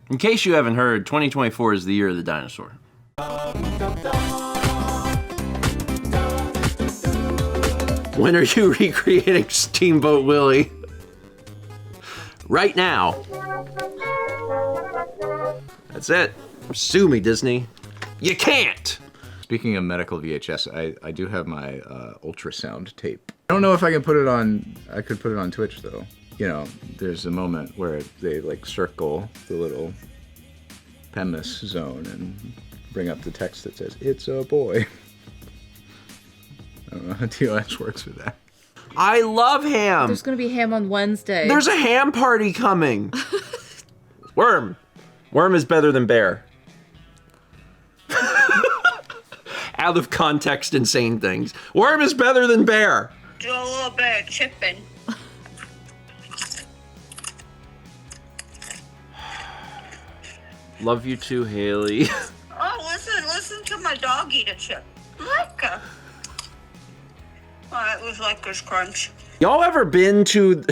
In case you haven't heard, 2024 is the year of the dinosaur. When are you recreating Steamboat Willie? Right now. That's it. Sue me, Disney. You can't! Speaking of medical VHS, I do have my ultrasound tape. I don't know if I can put it on, I could put it on Twitch though. You know, there's a moment where they like circle the little PEMDAS zone and bring up the text that says, "It's a boy." I don't know how TOS works with that. I love ham. There's gonna be ham on Wednesday. There's a ham party coming. Worm. Worm is better than bear. Out of context and saying things. Worm is better than bear. Do a little bit of chipping. Love you too, Haley. Oh, listen to my dog eat a chip. Micah. Oh, it was like this crunch. Y'all ever been to...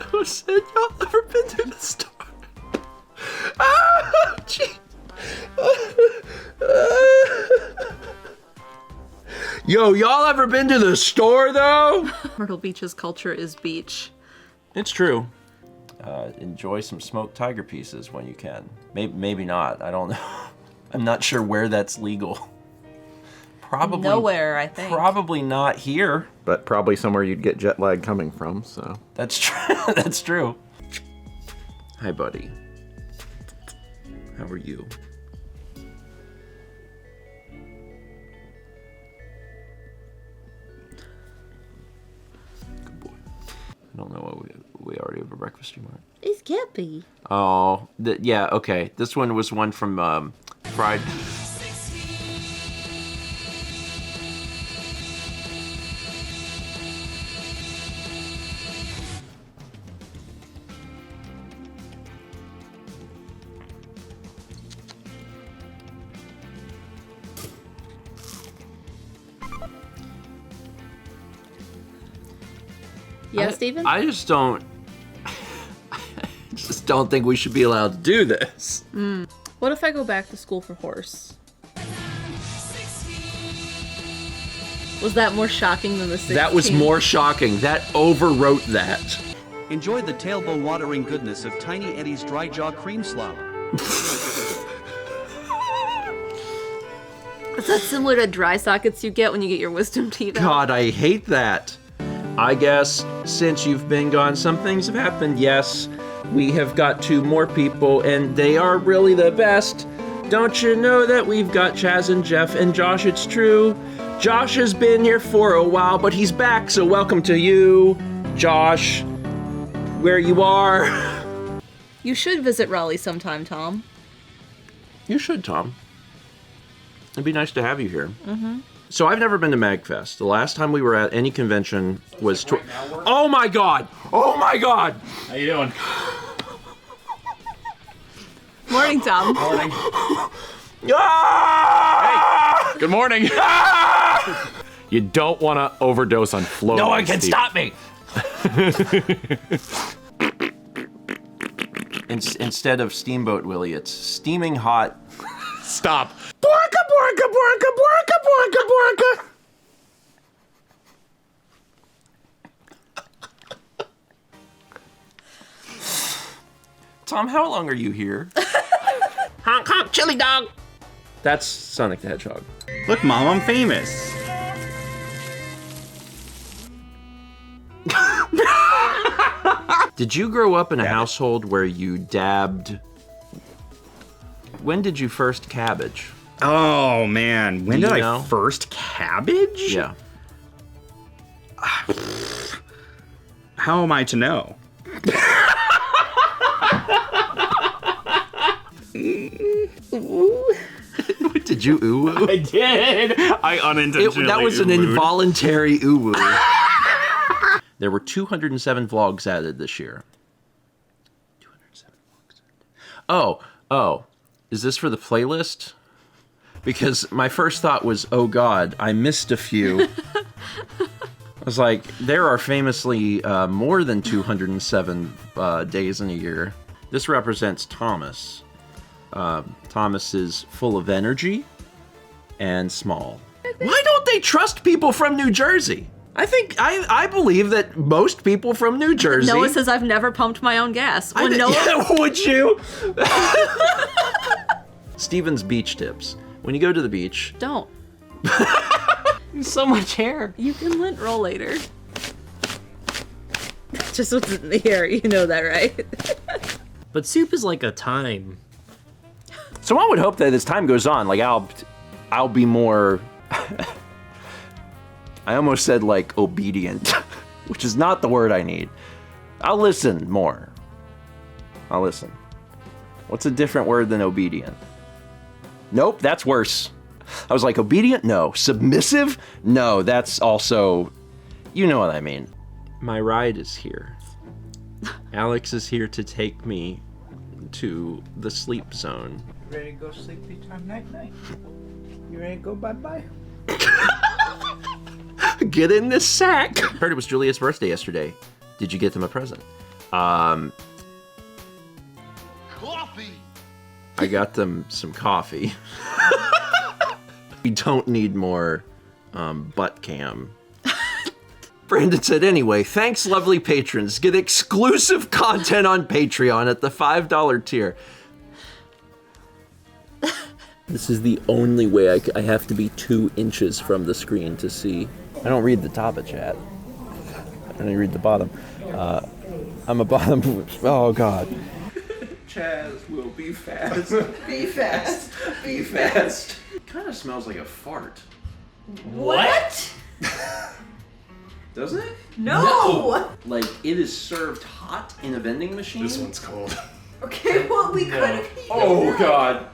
Who said y'all ever been to the store? Ah, jeez. Yo, y'all ever been to the store though? Myrtle Beach's culture is beach. It's true. Enjoy some smoked tiger pieces when you can. Maybe not. I don't know. I'm not sure where that's legal. Probably Nowhere, I think. Probably not here. But probably somewhere you'd get jet lag coming from, so. That's true. That's true. Hi, buddy. How are you? Good boy. I don't know what we already have a breakfast remark. It's Gippy. Oh, yeah, okay. This one was one from Friday. Yeah, Steven? I just don't think we should be allowed to do this. What if I go back to school for horse? Was that more shocking than the 16? That was more shocking. That overwrote that. Enjoy the tailbone-watering goodness of Tiny Eddie's Dry Jaw Cream Slop. Is that similar to dry sockets you get when you get your wisdom teeth out? God, I hate that. I guess since you've been gone, some things have happened. Yes, we have got 2 more people, and they are really the best. Don't you know that we've got Chaz and Jeff and Josh? It's true. Josh has been here for a while, but he's back, so welcome to you, Josh, where you are. You should visit Raleigh sometime, Tom. You should, Tom. It'd be nice to have you here. Mm-hmm. So I've never been to MagFest. The last time we were at any convention was... Oh my God! Oh my God! How you doing? Morning, Tom. Morning. Ah! Hey, good morning. Ah! You don't want to overdose on flow. No one can stop me! Instead of Steamboat Willie, it's steaming hot. Stop. Borka, borka, borka, borka, borka, borka. Tom, how long are you here? Honk, honk, chili dog. That's Sonic the Hedgehog. Look, Mom, I'm famous. Did you grow up in a household where you dabbed? When did you first cabbage? Oh, man. When Do did you I know? first cabbage? Yeah. How am I to know? Did you ooh? I did. I unintentionally. That was an ooh-wooed. involuntary ooh. There were 207 vlogs added this year. 207 vlogs. Oh. Is this for the playlist? Because my first thought was, oh God, I missed a few. I was like, there are famously more than 207 days in a year. This represents Thomas. Thomas is full of energy and small. Why don't they trust people from New Jersey? I believe that most people from New Jersey. Noah says I've never pumped my own gas. Yeah, would you? Steven's beach tips. When you go to the beach, Don't. So much hair. You can lint roll later. Just what's in the air, you know that, right? But soup is like a time. so one would hope that as time goes on, like I'll be more. I almost said like obedient, which is not the word I need. I'll listen more. I'll listen. What's a different word than obedient? Nope, that's worse. I was like, obedient? No. Submissive? No, that's also, you know what I mean. My ride is here. Alex is here to take me to the sleep zone. Ready to go sleepy time night? You ready to go bye-bye? Get in this sack. Heard it was Julia's birthday yesterday. Did you get them a present? Coffee. I got them some coffee. We don't need more butt cam. Brandon said, anyway, thanks, lovely patrons. Get exclusive content on Patreon at the $5 tier. This is the only way I have to be 2 inches from the screen to see. I don't read the top of chat. I only read the bottom. I'm a bottom. Oh, God. Chaz will be fast. Be fast. Be fast. It kind of smells like a fart. What? Doesn't it? No. Like, it is served hot in a vending machine? This one's cold. Okay, well, we could have eaten Oh, that. God.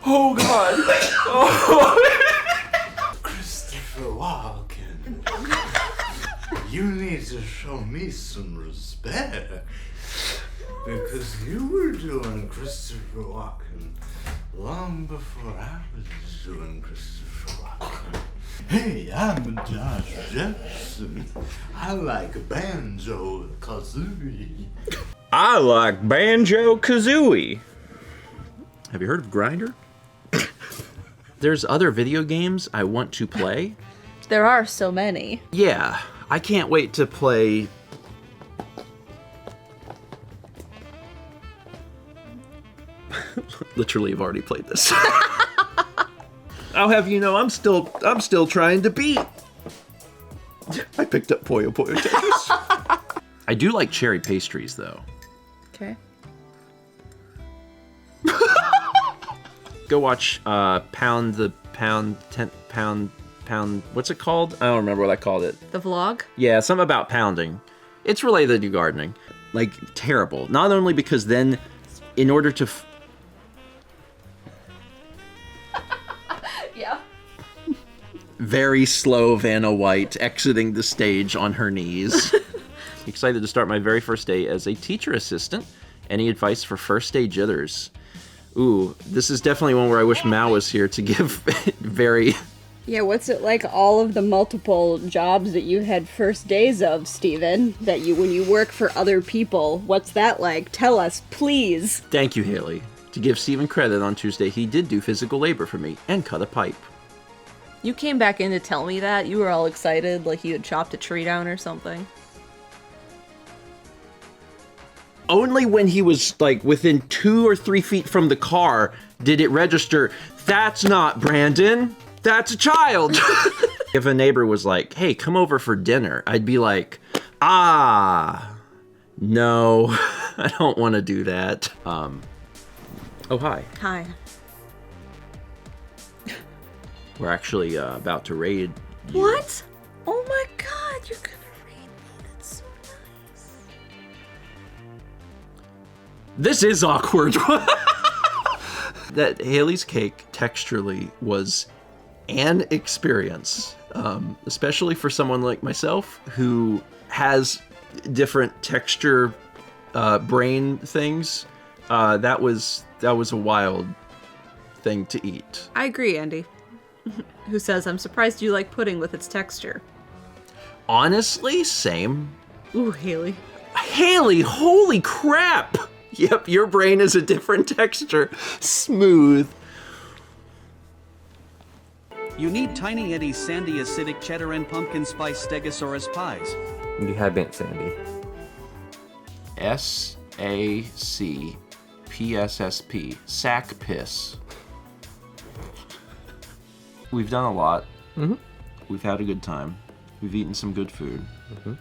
Oh, God. Christopher Walken, you need to show me some respect. Because you were doing Christopher Walken long before I was doing Christopher Walken. Hey, I'm Josh Jefferson. I like Banjo Kazooie. I like Banjo Kazooie. Have you heard of Grindr? There's other video games I want to play. There are so many. Yeah, I can't wait to play. Literally, I've already played this. I'll have you know, I'm still trying to beat. I picked up Puyo Puyo Tetris. I do like cherry pastries, though. Okay. Go watch Pound. What's it called? I don't remember what I called it. The vlog? Yeah, something about pounding. It's related to gardening. Like, terrible. Not only because then, in order to... Yeah. Very slow Vanna White exiting the stage on her knees. Excited to start my very first day as a teacher assistant. Any advice for first day jitters? Ooh, this is definitely one where I wish Mao was here to give very... Yeah, what's it like all of the multiple jobs that you had first days of, Steven? That you, when you work for other people, what's that like? Tell us, please. Thank you, Haley. To give Steven credit, on Tuesday he did do physical labor for me and cut a pipe. You came back in to tell me that. You were all excited, like you had chopped a tree down or something. Only when he was like within 2 or 3 feet from the car did it register, that's not Brandon, that's a child. If a neighbor was like, hey, come over for dinner, I'd be like, no, I don't want to do that. Oh, hi. Hi. We're actually about to raid you. What? Oh my god, you're gonna raid me. That's so nice. This is awkward. That Haley's cake texturally was an experience, especially for someone like myself who has different texture brain things. That was a wild thing to eat. I agree, Andy. Who says, I'm surprised you like pudding with its texture. Honestly, same. Ooh, Haley. Haley, holy crap! Yep, your brain is a different texture. Smooth. You need Tiny Eddie's sandy acidic cheddar and pumpkin spice stegosaurus pies. Hindi Bant Sandy. SACPSSP. Sack piss. We've done a lot. Mm-hmm. We've had a good time. We've eaten some good food. Mm-hmm.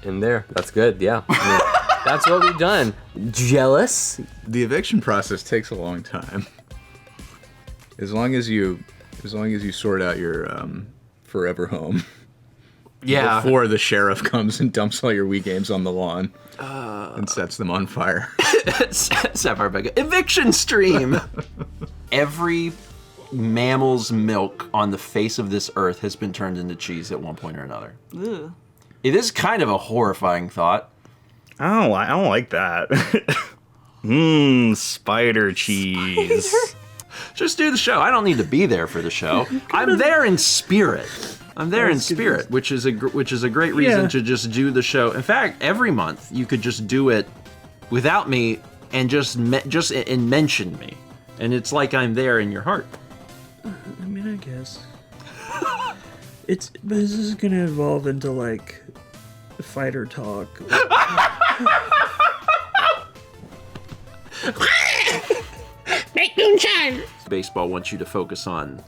In there. That's good, yeah. I mean, that's what we've done. Jealous? The eviction process takes a long time. As long as you sort out your forever home. Yeah. Before the sheriff comes and dumps all your Wii games on the lawn and sets them on fire. Sapphire Becca. Eviction stream! Every mammal's milk on the face of this earth has been turned into cheese at one point or another. Ugh. It is kind of a horrifying thought. I don't like that. Spider cheese. Just do the show. I don't need to be there for the show. I'm there in spirit. I'm there in spirit, which is a great reason to just do the show. In fact, every month you could just do it without me and just mention me, and it's like I'm there in your heart. I mean, I guess. But this is gonna evolve into like fighter talk. Make moonshine! Baseball wants you to focus on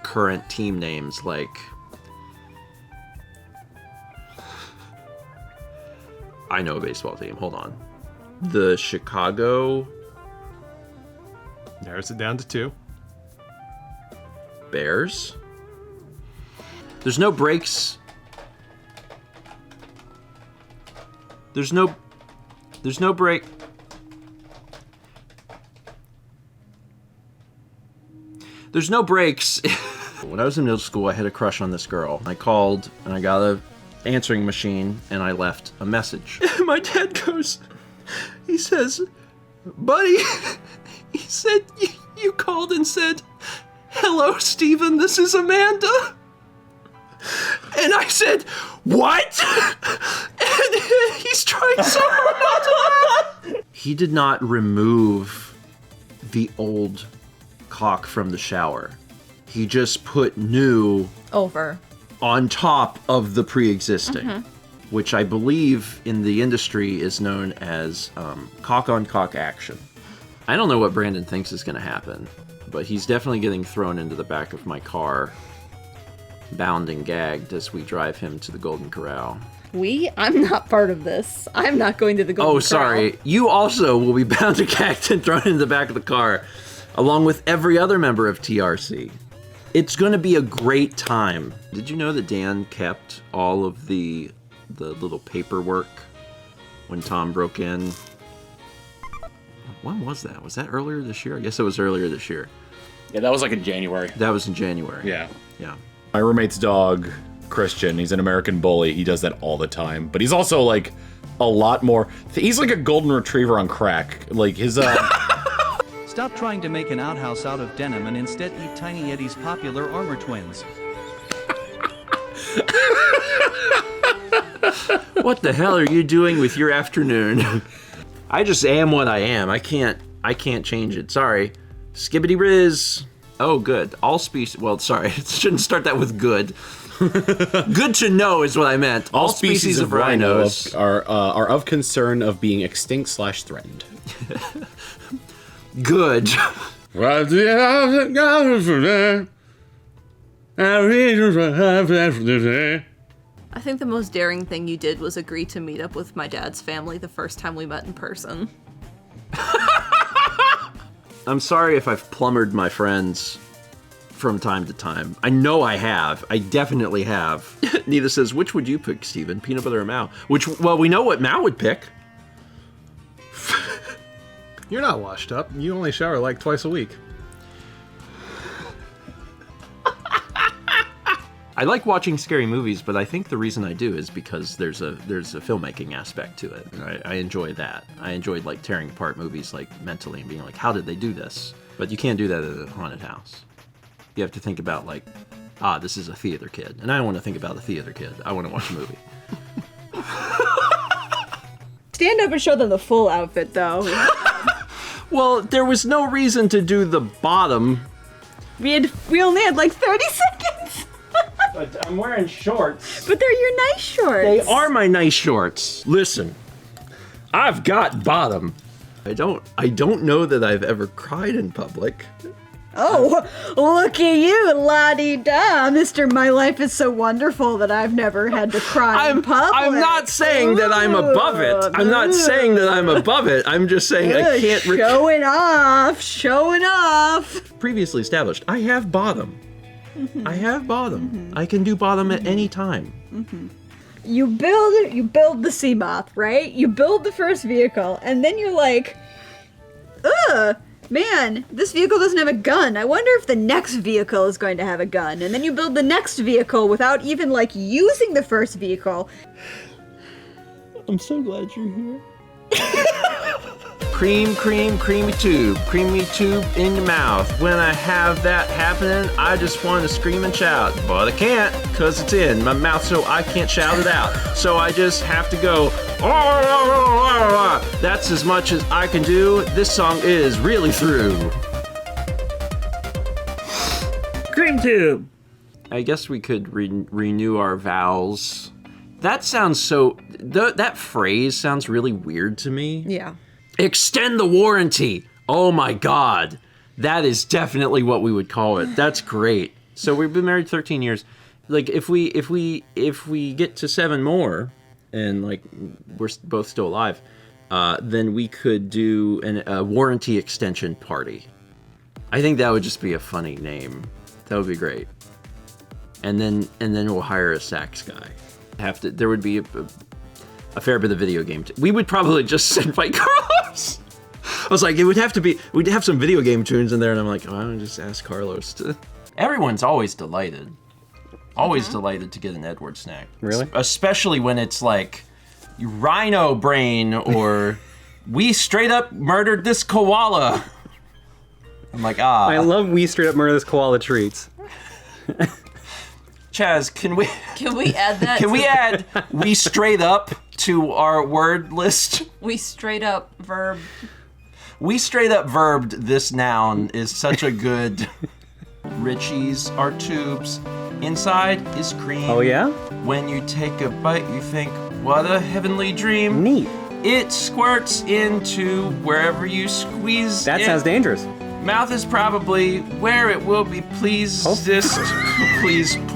current team names like I know a baseball team. Hold on. The Chicago Narrows it down to 2. Bears. There's no breaks. There's no break. There's no breaks. When I was in middle school, I had a crush on this girl. I called and I got a answering machine and I left a message. My dad goes, he says, buddy, he said, you called and said, hello, Steven, this is Amanda. And I said, what? And he's trying so hard not to laugh. He did not remove the old cock from the shower. He just put new Over. on top of the pre-existing, which I believe in the industry is known as cock-on-cock action. I don't know what Brandon thinks is going to happen, but he's definitely getting thrown into the back of my car, bound and gagged as we drive him to the Golden Corral. I'm not part of this. I'm not going to the Golden Corral. Oh, sorry. You also will be bound and gagged and thrown into the back of the car, along with every other member of TRC. It's going to be a great time. Did you know that Dan kept all of the little paperwork when Tom broke in? When was that? Was that earlier this year? I guess it was earlier this year. Yeah, that was like in January. That was in January. Yeah. Yeah. My roommate's dog, Christian, he's an American bully. He does that all the time. But he's also like a lot more. He's like a golden retriever on crack. Like his Stop trying to make an outhouse out of denim and instead eat Tiny Eddie's popular Armor Twins. What the hell are you doing with your afternoon? I just am what I am. I can't change it. Sorry. Skibbity Riz. Oh, good. All species. Well, sorry. Shouldn't start that with good. Good to know is what I meant. all species of rhinos are of concern of being extinct/threatened. Good. I think the most daring thing you did was agree to meet up with my dad's family the first time we met in person. I'm sorry if I've plumbered my friends from time to time. I know I have. I definitely have. Nita says, which would you pick, Steven? Peanut butter or Mao? Well, we know what Mao would pick. You're not washed up. You only shower like twice a week. I like watching scary movies, but I think the reason I do is because there's a filmmaking aspect to it. And I enjoy that. I enjoyed like tearing apart movies like mentally and being like, how did they do this? But you can't do that at a haunted house. You have to think about like, this is a theater kid. And I don't want to think about a theater kid. I want to watch a movie. Stand up and show them the full outfit, though. Well, there was no reason to do the bottom. We only had like 30 seconds. But I'm wearing shorts. But they're your nice shorts. They are my nice shorts. Listen, I've got bottom. I don't know that I've ever cried in public. Oh, look at you, la-di-da, Mr. My Life is So Wonderful that I've never had to cry in public. I'm not saying that I'm above it. I'm not saying that I'm above it. I'm just saying I can't... Showing off. Previously established, I have bottom. Mm-hmm. I have bottom. Mm-hmm. I can do bottom at any time. Mm-hmm. You build the Seamoth, right? You build the first vehicle, and then you're like, ugh, man, this vehicle doesn't have a gun. I wonder if the next vehicle is going to have a gun. And then you build the next vehicle without even, like, using the first vehicle. I'm so glad you're here. Creamy tube in your mouth. When I have that happening, I just want to scream and shout. But I can't, because it's in my mouth, so I can't shout it out. So I just have to go, that's as much as I can do. This song is really through. Cream tube. I guess we could renew our vows. That sounds so... that phrase sounds really weird to me. Yeah. Extend the warranty. Oh my God. That is definitely what we would call it. That's great. So we've been married 13 years. Like if we get to 7 more and like we're both still alive, then we could do a warranty extension party. I think that would just be a funny name. That would be great. And then we'll hire a sax guy. There would be a fair bit of video game. We would probably just invite Carlos. I was like, we'd have some video game tunes in there, and I'm like, why don't I just ask Carlos to... Everyone's always delighted. Always delighted to get an Edward snack. Really? Especially when it's like, Rhino Brain, or we straight up murdered this koala. I'm like, I love we straight up murder this koala treats. Chaz, can we add that? Can we add we straight up to our word list? We straight up verb. We straight up verbed this noun is such a good... Richie's are tubes. Inside is cream. Oh yeah? When you take a bite, you think, what a heavenly dream. Neat. It squirts into wherever you squeeze That sounds dangerous. Mouth is probably where it will be pleasest. Pleasest.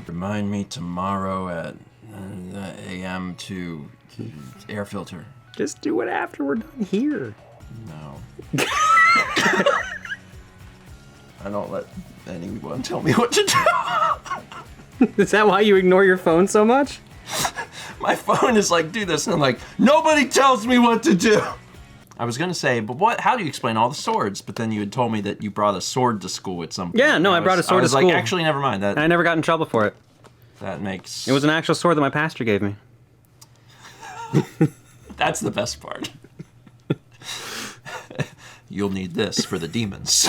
Remind me tomorrow at a.m. to air filter. Just do it after we're done here. No. I don't let anyone tell me what to do. Is that why you ignore your phone so much? My phone is like, do this, and I'm like, nobody tells me what to do. I was gonna say, but how do you explain all the swords? But then you had told me that you brought a sword to school at some point. Yeah, no, I brought a sword to school. I was like, actually, never mind. And I never got in trouble for it. That makes... It was an actual sword that my pastor gave me. That's the best part. You'll need this for the demons.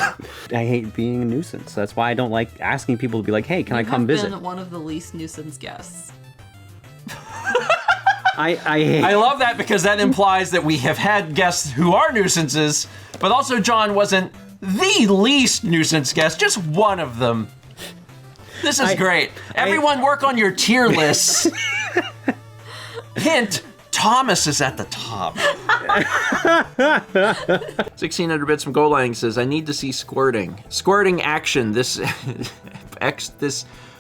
I hate being a nuisance. That's why I don't like asking people to be like, hey, can I come visit? You have been one of the least nuisance guests. I love that because that implies that we have had guests who are nuisances, but also John wasn't the least nuisance guest, just one of them. This is great. Everyone work on your tier lists. Hint, Thomas is at the top. 1600 bits from Golang says, I need to see squirting. Squirting action. This...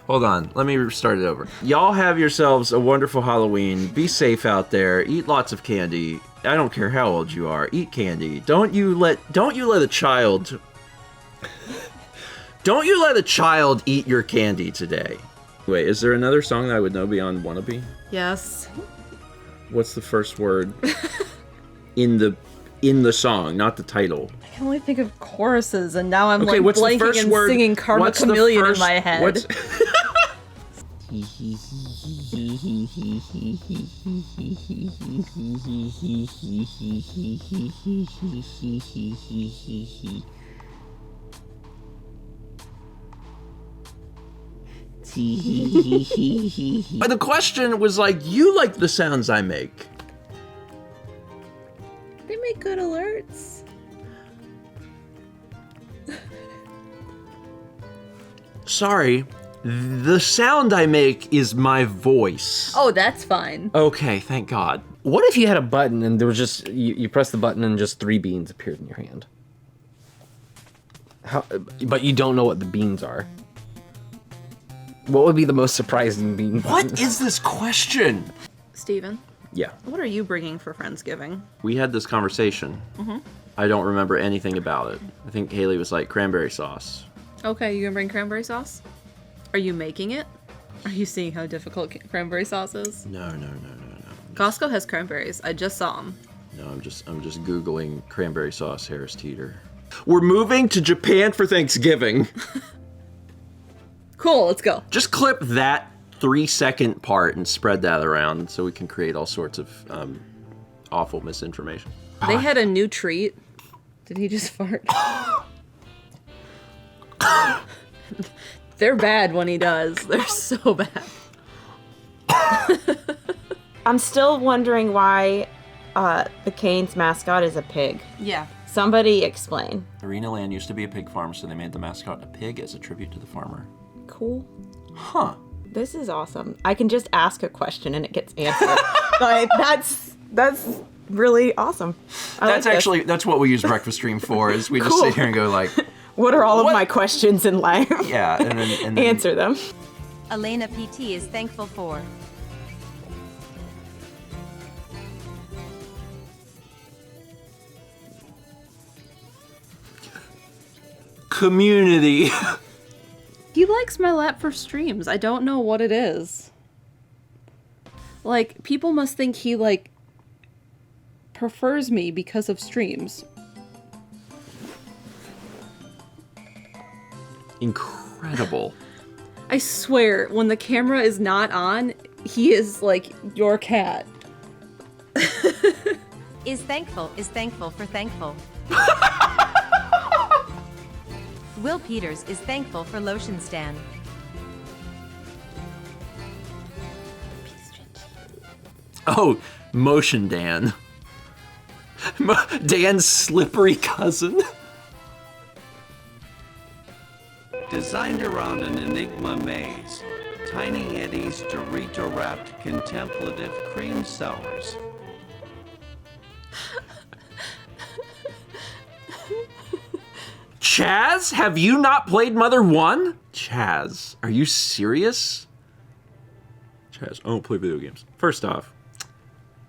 Hold on, let me start it over. Y'all have yourselves a wonderful Halloween. Be safe out there. Eat lots of candy. I don't care how old you are. Eat candy. Don't you let a child eat your candy today. Wait, is there another song that I would know beyond Wannabe? Yes. What's the first word in the in the song, not the title. I can only think of choruses, and now I'm Okay, like what's the blanking first and word? singing Karma What's the Chameleon first- in my head. what's- But the question was like, you like the sounds I make. They make good alerts. Sorry, the sound I make is my voice. Oh, that's fine. Okay, thank God. What if you had a button and there was just you press the button and just 3 beans appeared in your hand? How? But you don't know what the beans are. What would be the most surprising bean? What is this question? Steven, Yeah, what are you bringing for Friendsgiving? we had this conversation. Mhm. I don't remember anything about it. I think Haley was like cranberry sauce. Okay, you gonna bring cranberry sauce? Are you making it? Are you seeing how difficult cranberry sauce is? No. Costco has cranberries. I just saw them. No, I'm just Googling cranberry sauce Harris Teeter. We're moving to Japan for Thanksgiving. Cool, let's go. Just clip that 3-second part and spread that around so we can create all sorts of awful misinformation. They had a new treat. Did he just fart? They're bad when he does. They're so bad. I'm still wondering why the Canes mascot is a pig. Yeah. Somebody explain. Arena Land used to be a pig farm, so they made the mascot a pig as a tribute to the farmer. Cool. Huh. This is awesome. I can just ask a question and it gets answered. Like that's really awesome. That's what we use Breakfast Stream for, is we just Cool. sit here and go like, What are all of my questions in life? yeah, and then Answer them. Elena PT is thankful for. community. He likes my lap for streams. I don't know what it is. Like, people must think he, like, prefers me because of streams. Incredible. I swear, when the camera is not on, he is, like, your cat. Is thankful for thankful. Will Peters is thankful for lotion stand. Oh, Motion Dan. Dan's slippery cousin. Designed around an Enigma maze, Tiny Eddie's Dorito-wrapped contemplative cream sours. Chaz, have you not played Mother 1? Chaz, are you serious? Chaz, I don't play video games. First off,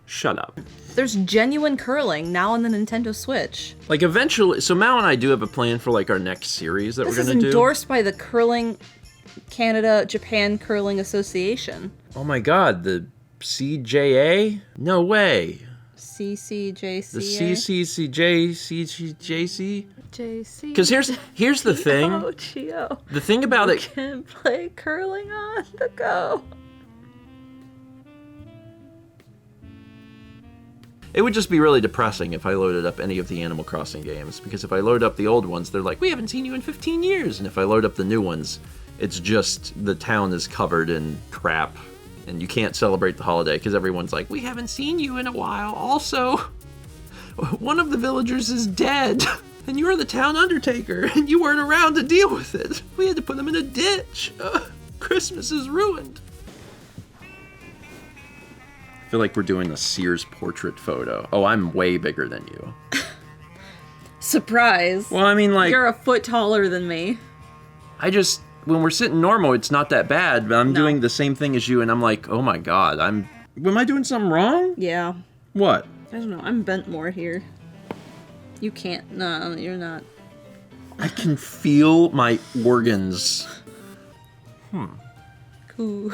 shut up. There's genuine curling now on the Nintendo Switch. Like eventually, so Mal and I do have a plan for like our next series that This we're is gonna do. endorsed by the Curling Canada Japan Curling Association. Oh my god, the CJA? No way. CCJCA. The CCCJCJC? JC. Because here's the thing. Oh, Chio. The thing about You it. can play curling on the go. It would just be really depressing if I loaded up any of the Animal Crossing games, because if I load up the old ones, they're like, we haven't seen you in 15 years. And if I load up the new ones, it's just the town is covered in crap, and you can't celebrate the holiday because everyone's like, we haven't seen you in a while. Also, one of the villagers is dead, and you're the town undertaker, and you weren't around to deal with it. We had to put him in a ditch. Christmas is ruined. I feel like we're doing a Sears portrait photo. Oh, I'm way bigger than you. Surprise. Well, I mean, like, You're a foot taller than me. when we're sitting normal, it's not that bad, but I'm doing the same thing as you, and I'm like, oh my god, am I doing something wrong? Yeah. What? I don't know. I'm bent more here. You can't. No, you're not. I can feel my organs. Cool.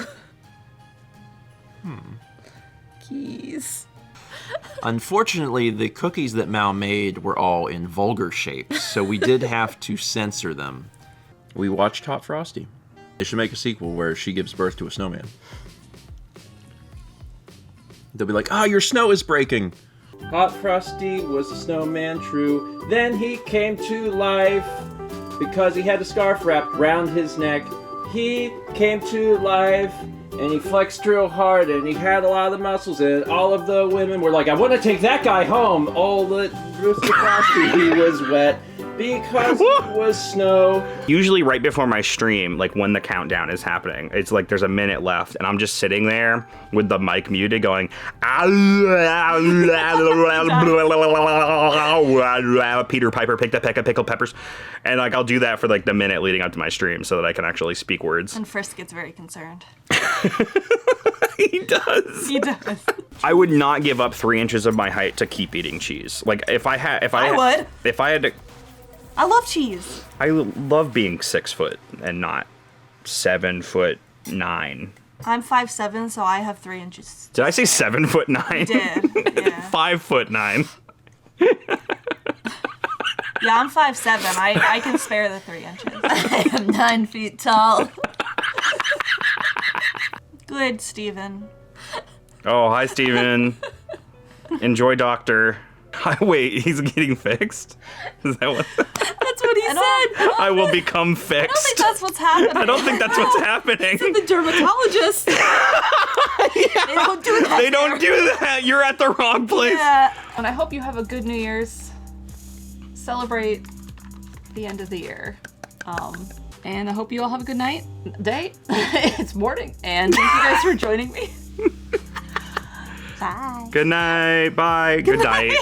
Hmm. Keys. Unfortunately, the cookies that Mal made were all in vulgar shapes, so we did have to censor them. We watched Hot Frosty. They should make a sequel where she gives birth to a snowman. They'll be like, "Ah, your snow is breaking." Hot Frosty was a snowman, true. Then he came to life because he had a scarf wrapped round his neck. He came to life and he flexed real hard and he had a lot of the muscles and all of the women were like, "I want to take that guy home." All the Mr. Frosty, he was wet because it was snow. Usually right before my stream, like when the countdown is happening, it's like there's a minute left and I'm just sitting there with the mic muted going, Peter Piper picked a peck of pickled peppers. And like I'll do that for like the minute leading up to my stream so that I can actually speak words. And Frisk gets very concerned. He does. He does. I would not give up 3 inches of my height to keep eating cheese. Like if I had to. I love cheese. I love being 6 foot and not 7'9". I'm 5'7", so I have 3 inches. Did I say 7'9"? You did. Yeah. 5'9". Yeah, I'm 5'7". I can spare the 3 inches. I am 9 feet tall. Good, Steven. Oh, hi, Steven. Enjoy, doctor. Wait, he's getting fixed? Is that what? That's what he said. I will become fixed. I don't think that's what's happening. I don't think that's what's happening. The dermatologist. They don't do that. They don't do that. You're at the wrong place. Yeah. And I hope you have a good New Year's. Celebrate the end of the year. And I hope you all have a good night. Day. It's morning. And thank you guys for joining me. Bye. Good night. Bye. Good night.